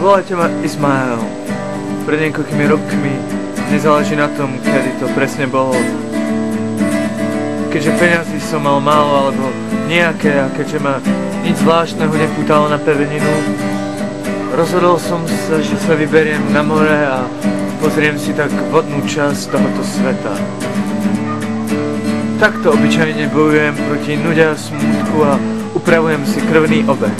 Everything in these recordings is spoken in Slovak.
Volajte ma Ismael. Pred niekoľkými rokmi, nezáleží na tom, kedy to presne bolo. Keďže peniazy som mal málo alebo nejaké a keďže ma nič zvláštneho nepútalo na pevninu, rozhodol som sa, že sa vyberiem na more a pozriem si tak vodnú časť tohoto sveta. Takto obyčajne bojujem proti nude a smútku a upravujem si krvný obeh.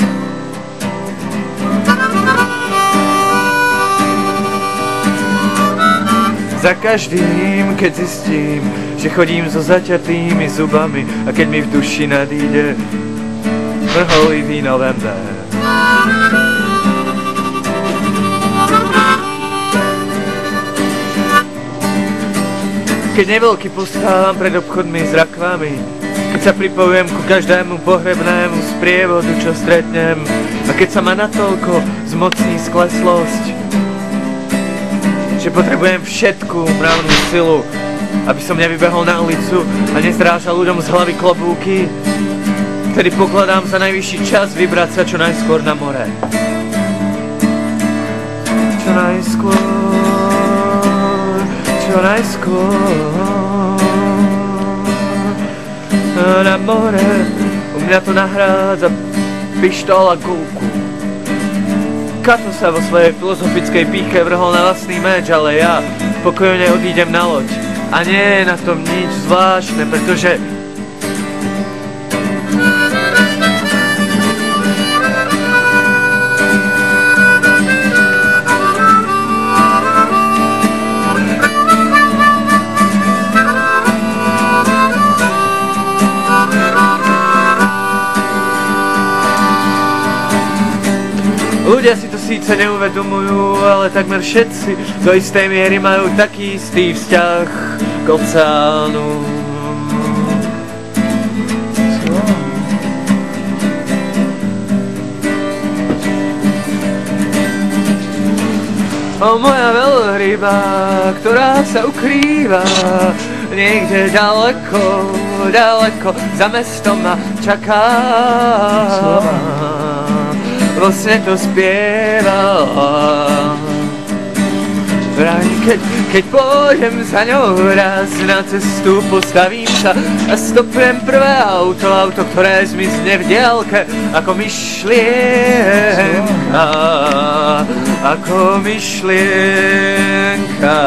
Za každým, keď zistím, že chodím so zaťatými zubami a keď mi v duši nadíde mrholivý november. Keď neveľký postávam pred obchodmi s rakvami, keď sa pripojujem ku každému pohrebnému sprievodu, čo stretnem, a keď sa ma natoľko zmocní skleslosť, že potrebujem všetku mravnú silu, aby som nevybehol na ulicu a nezdrážal ľuďom z hlavy klobúky, vtedy pokladám za najvyšší čas vybrať sa čo najskôr na more. Čo najskôr na more, u mňa to nahrádza pištol a gulku. Kato sa vo svojej filozofickej pýche vrhol na vlastný meč, ale ja pokojne odídem na loď. A nie je na tom nič zvláštne, pretože ľudia si to síce neuvedomujú, ale takmer všetci do istej miery majú taký istý vzťah k oceánu. O moja veľryba, ktorá sa ukrýva niekde ďaleko, ďaleko za mestom ma čaká. Vlastne to spievala. Keď pôjdem za ňou raz na cestu, postavím sa a stopujem prvé auto, ktoré zmizne v diaľke ako myšlienka, ako myšlienka.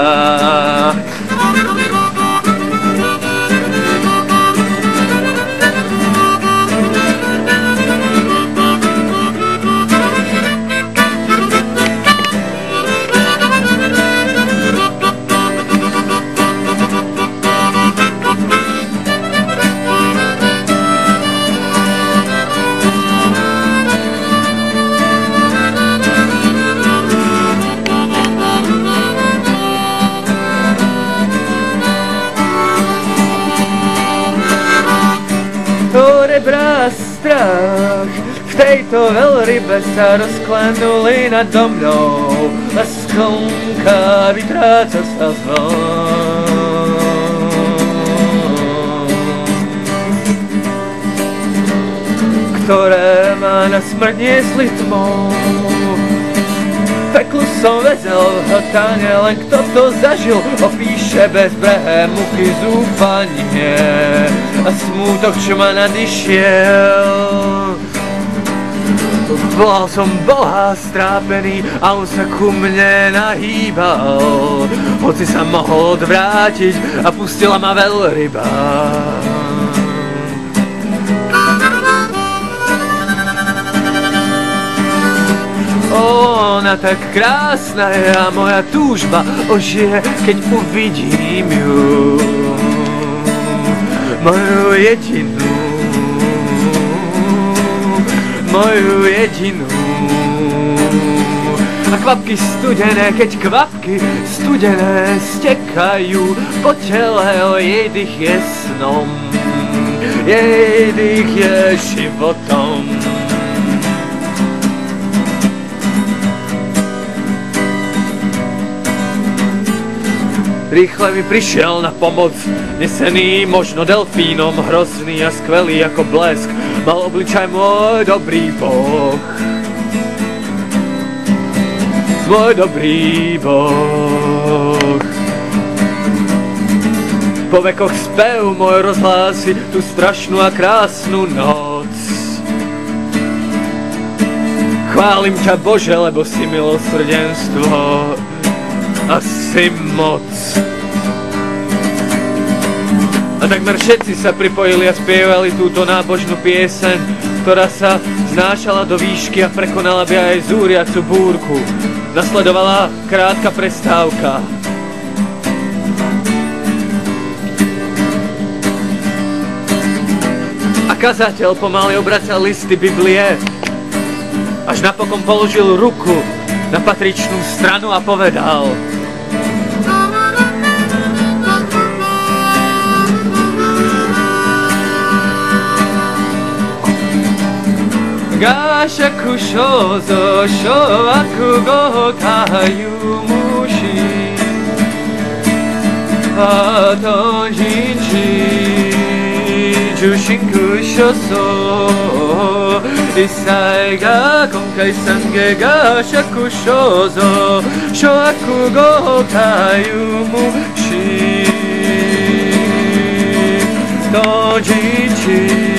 Rebra strach, v tejto veľrybe sa rozklenuli nado mnou a sklnka vytráca sa zvon, ktoré ma na smrť niesli tmou. Peklu som väzel v hltane, len kto to zažil, opíše bezbrehé muky, zúfanie a smútok, čo ma nadišiel. Volal som Boha strápený a on sa ku mne nahýbal, hoci sa mohol odvrátiť a pustila ma veľryba. Ona tak krásna je a moja túžba ožije, keď uvidím ju, moju jedinú, moju jedinú. A kvapky studené, keď kvapky studené stekajú po tele, jej dých je snom, jej dých je životom. Rýchle mi prišiel na pomoc, nesený možno delfínom, hrozný a skvelý ako blesk, mal obličaj môj dobrý Boh. môj dobrý Boh. Po vekoch spev môj rozhlási tú strašnú a krásnu noc. Chválim ťa, Bože, lebo si milosrdenstvo a si moc. A takmer všetci sa pripojili a spievali túto nábožnú pieseň, ktorá sa znášala do výšky a prekonala by aj zúriacu búrku. Nasledovala krátka prestávka. A kazateľ pomaly obracal listy Biblie, až napokon položil ruku na patričnú stranu a povedal: Gashaku shozo shoaku go kayu mushi Aton jinchi Jushinku shoso Isai ga konkai sange gashaku shozo shoaku go kayu mushi Aton jinchi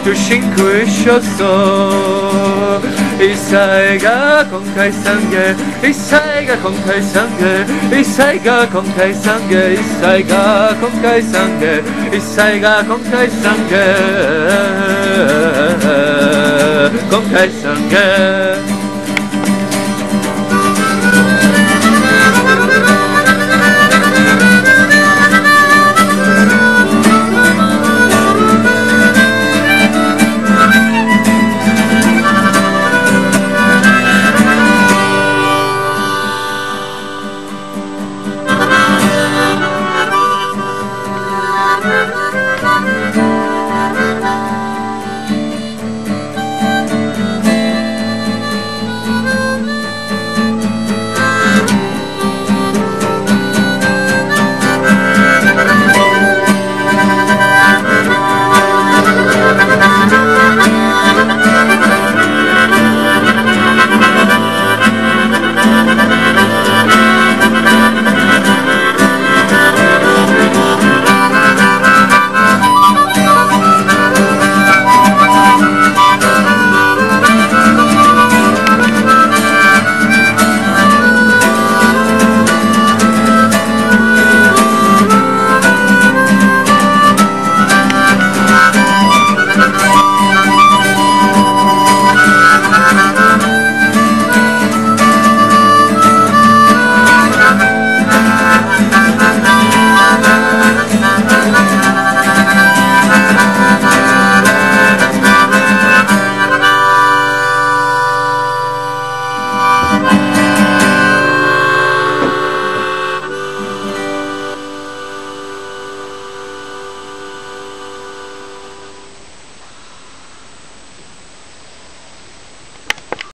Jushinku shoso Isai ga konkai sange Isai ga konkai sange Isai ga konkai sange Isai ga konkai sange Isai ga konkai sange Konkai sange